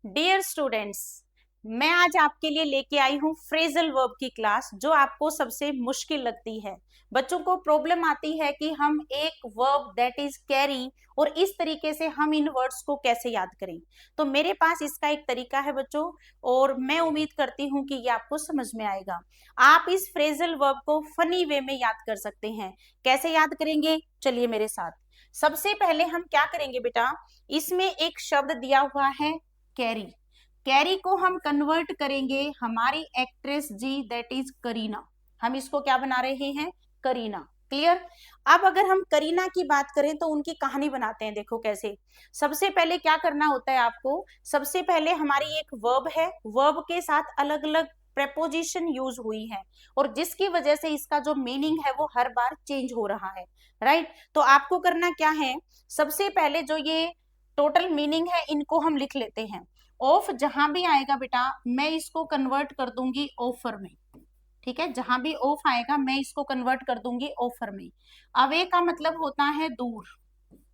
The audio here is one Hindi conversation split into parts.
डियर स्टूडेंट्स, मैं आज आपके लिए लेके आई हूँ फ्रेजल वर्ब की क्लास, जो आपको सबसे मुश्किल लगती है। बच्चों को प्रॉब्लम आती है कि हम एक वर्ब दैट इज कैरी और इस तरीके से हम इन वर्ड्स को कैसे याद करें। तो मेरे पास इसका एक तरीका है बच्चों, और मैं उम्मीद करती हूँ कि ये आपको समझ में आएगा। आप इस फ्रेजल वर्ब को फनी वे में याद कर सकते हैं। कैसे याद करेंगे, चलिए मेरे साथ। सबसे पहले हम क्या करेंगे बेटा, इसमें एक शब्द दिया हुआ है कैरी। कैरी को हम कन्वर्ट करेंगे हमारी actress ji that is Kareena. हम इसको क्या बना रहे हैं, करीना। क्लियर। अब अगर हम करीना की बात करें तो उनकी कहानी बनाते हैं। देखो कैसे। सबसे पहले क्या करना होता है आपको, सबसे पहले हमारी एक वर्ब है, वर्ब के साथ अलग अलग प्रेपोजिशन यूज हुई है, और जिसकी वजह से इसका जो मीनिंग है वो हर बार चेंज हो रहा है। राइट। तो आपको करना क्या है, सबसे पहले जो ये टोटल मीनिंग है इनको हम लिख लेते हैं। ऑफ जहां भी आएगा बेटा, मैं इसको कन्वर्ट कर दूंगी ऑफर में। ठीक है, जहां भी ऑफ आएगा मैं इसको कन्वर्ट कर दूंगी ऑफर में। अवे का मतलब होता है दूर।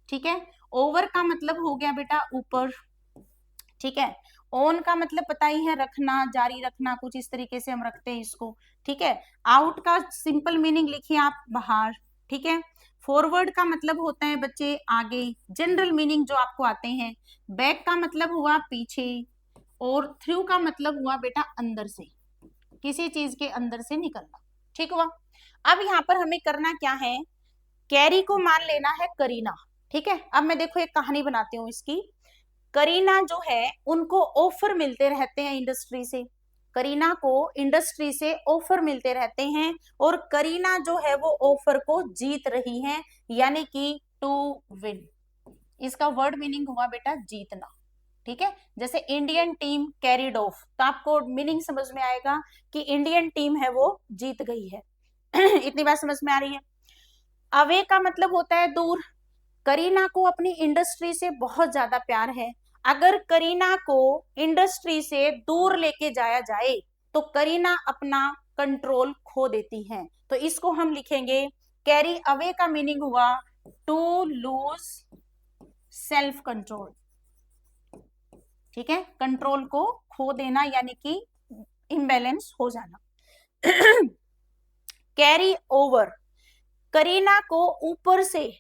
ठीक है। ओवर का मतलब हो गया बेटा ऊपर। ठीक है। ऑन का मतलब पता ही है, रखना, जारी रखना, कुछ इस तरीके से हम रखते हैं इसको। ठीक है। आउट का सिंपल मीनिंग लिखिए आप, बाहर। ठीक है। फॉरवर्ड का मतलब होता है बच्चे आगे, जनरल मीनिंग जो आपको आते हैं। बैक का मतलब हुआ पीछे, और थ्रू का मतलब हुआ बेटा अंदर से, किसी चीज के अंदर से निकलना। ठीक हुआ। अब यहाँ पर हमें करना क्या है, कैरी को मान लेना है करीना। ठीक है। अब मैं देखो एक कहानी बनाती हूँ इसकी। करीना जो है उनको ऑफर मिलते रहते हैं इंडस्ट्री से। करीना को इंडस्ट्री से ऑफर मिलते रहते हैं, और करीना जो है वो ऑफर को जीत रही है, यानी कि टू विन। इसका वर्ड मीनिंग हुआ बेटा जीतना। ठीक है। जैसे इंडियन टीम कैरिड ऑफ, तो आपको मीनिंग समझ में आएगा कि इंडियन टीम है वो जीत गई है। इतनी बात समझ में आ रही है। अवे का मतलब होता है दूर। करीना को अपनी इंडस्ट्री से बहुत ज्यादा प्यार है। अगर करीना को इंडस्ट्री से दूर लेके जाया जाए तो करीना अपना कंट्रोल खो देती है। तो इसको हम लिखेंगे, कैरी अवे का मीनिंग हुआ टू लूज सेल्फ कंट्रोल। ठीक है। कंट्रोल को खो देना, यानी कि इम्बैलेंस हो जाना। कैरी ओवर, करीना को ऊपर से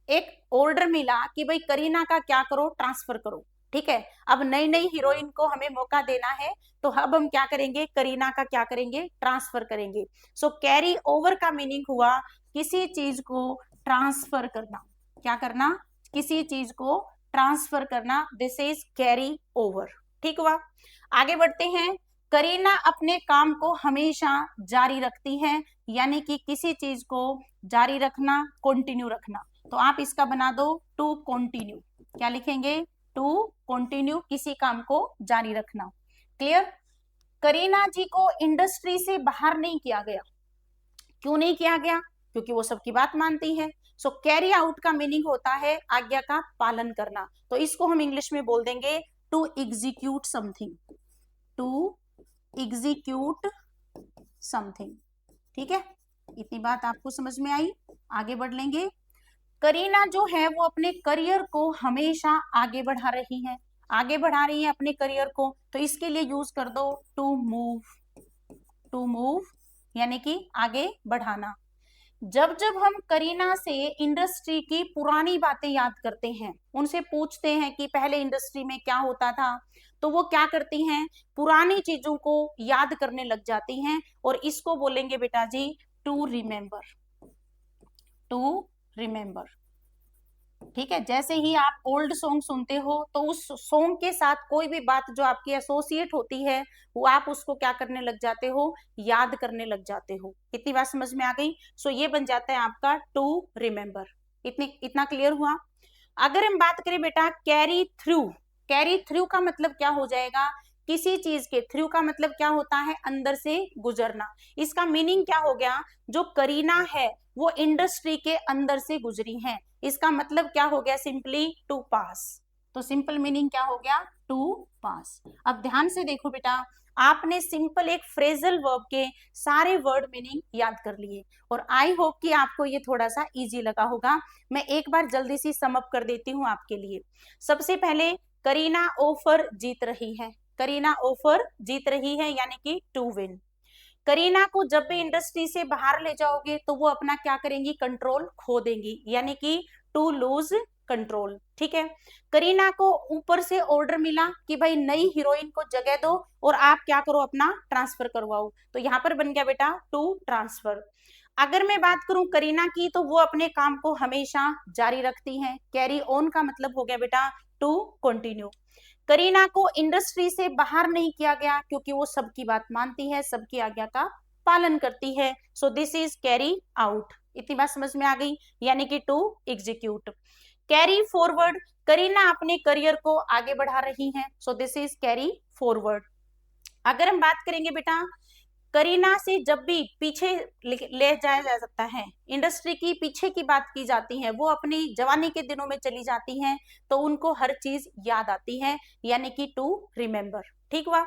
एक ऑर्डर मिला कि भाई करीना का क्या करो, ट्रांसफर करो। ठीक है। अब नई नई हीरोइन को हमें मौका देना है, तो अब हम क्या करेंगे, करीना का क्या करेंगे, ट्रांसफर करेंगे। सो कैरी ओवर का मीनिंग हुआ किसी चीज को ट्रांसफर करना। क्या करना, किसी चीज को ट्रांसफर करना, दिस इज कैरी ओवर। ठीक हुआ। आगे बढ़ते हैं। करीना अपने काम को हमेशा जारी रखती है, यानी कि किसी चीज को जारी रखना, कंटिन्यू रखना। तो आप इसका बना दो टू कंटिन्यू। क्या लिखेंगे, टू कंटिन्यू, किसी काम को जारी रखना। क्लियर। करीना जी को इंडस्ट्री से बाहर नहीं किया गया। क्यों नहीं किया गया, क्योंकि वो सबकी बात मानती है। सो कैरी आउट का मीनिंग होता है आज्ञा का पालन करना। तो इसको हम इंग्लिश में बोल देंगे to execute something. To execute something. ठीक है। इतनी बात आपको समझ में आई। आगे बढ़ लेंगे। करीना जो है वो अपने करियर को हमेशा आगे बढ़ा रही है। आगे बढ़ा रही है अपने करियर को, तो इसके लिए यूज कर दो टू मूव। टू मूव यानी कि आगे बढ़ाना। जब जब हम करीना से इंडस्ट्री की पुरानी बातें याद करते हैं, उनसे पूछते हैं कि पहले इंडस्ट्री में क्या होता था, तो वो क्या करती हैं, पुरानी चीजों को याद करने लग जाती हैं, और इसको बोलेंगे बेटा ji to remember. To remember. ठीक है। जैसे ही आप ओल्ड सॉन्ग सुनते हो तो उस सॉन्ग के साथ कोई भी बात जो आपकी एसोसिएट होती है, वो आप उसको क्या करने लग जाते हो, याद करने लग जाते हो। इतनी बात समझ में आ गई। सो ये बन जाता है आपका टू रिमेंबर। इतना क्लियर हुआ। अगर हम बात करें बेटा कैरी थ्रू, कैरी थ्रू का मतलब क्या हो जाएगा, किसी चीज के थ्रू का मतलब क्या होता है, अंदर से गुजरना। इसका मीनिंग क्या हो गया, जो करीना है वो इंडस्ट्री के अंदर से गुजरी है। इसका मतलब क्या हो गया, सिंपली टू पास। तो सिंपल मीनिंग क्या हो गया, टू पास। अब ध्यान से देखो बेटा, आपने सिंपल एक फ्रेजल वर्ब के सारे वर्ड मीनिंग याद कर लिए, और आई होप कि आपको ये थोड़ा सा इजी लगा होगा। मैं एक बार जल्दी सी सम अप कर देती हूँ आपके लिए। सबसे पहले करीना ऑफर जीत रही है, करीना ऑफर जीत रही है यानी कि टू विन। करीना को जब भी इंडस्ट्री से बाहर ले जाओगे तो वो अपना क्या करेंगी, कंट्रोल खो देंगी, यानी कि टू लूज कंट्रोल। ठीक है, करीना को ऊपर से ऑर्डर मिला कि भाई नई हीरोइन को जगह दो और आप क्या करो, अपना ट्रांसफर करवाओ, तो यहां पर बन गया बेटा टू ट्रांसफर। अगर मैं बात करूं करीना की, तो वो अपने काम को हमेशा जारी रखती हैं, कैरी ऑन का मतलब हो गया बेटा टू कंटिन्यू। करीना को इंडस्ट्री से बाहर नहीं किया गया क्योंकि वो सबकी बात मानती है, सबकी आज्ञा का पालन करती है, so this is carry out. इतनी बात समझ में आ गई, यानी कि to execute. Carry forward, Kareena अपने करियर को आगे बढ़ा रही हैं, so this is carry forward. अगर हम बात करेंगे बेटा करीना से जब भी पीछे ले जाया जा सकता है, इंडस्ट्री की पीछे की बात की जाती है, वो अपनी जवानी के दिनों में चली जाती हैं, तो उनको हर चीज याद आती है, यानी कि टू रिमेम्बर। ठीक हुआ।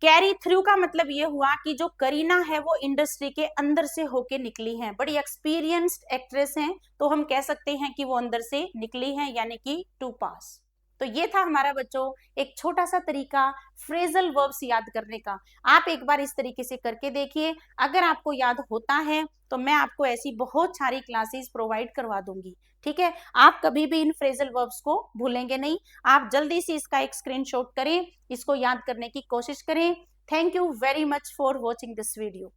कैरी थ्रू का मतलब ये हुआ कि जो करीना है वो इंडस्ट्री के अंदर से होके निकली है, बड़ी एक्सपीरियंस्ड एक्ट्रेस हैं, तो हम कह सकते हैं कि वो अंदर से निकली है, यानी कि टू पास। तो ये था हमारा बच्चों एक छोटा सा तरीका फ्रेजल वर्ब्स याद करने का। आप एक बार इस तरीके से करके देखिए, अगर आपको याद होता है तो मैं आपको ऐसी बहुत सारी क्लासेस प्रोवाइड करवा दूंगी। ठीक है, आप कभी भी इन फ्रेजल वर्ब्स को भूलेंगे नहीं। आप जल्दी से इसका एक स्क्रीनशॉट करें, इसको याद करने की कोशिश करें। Thank you very much for watching this video.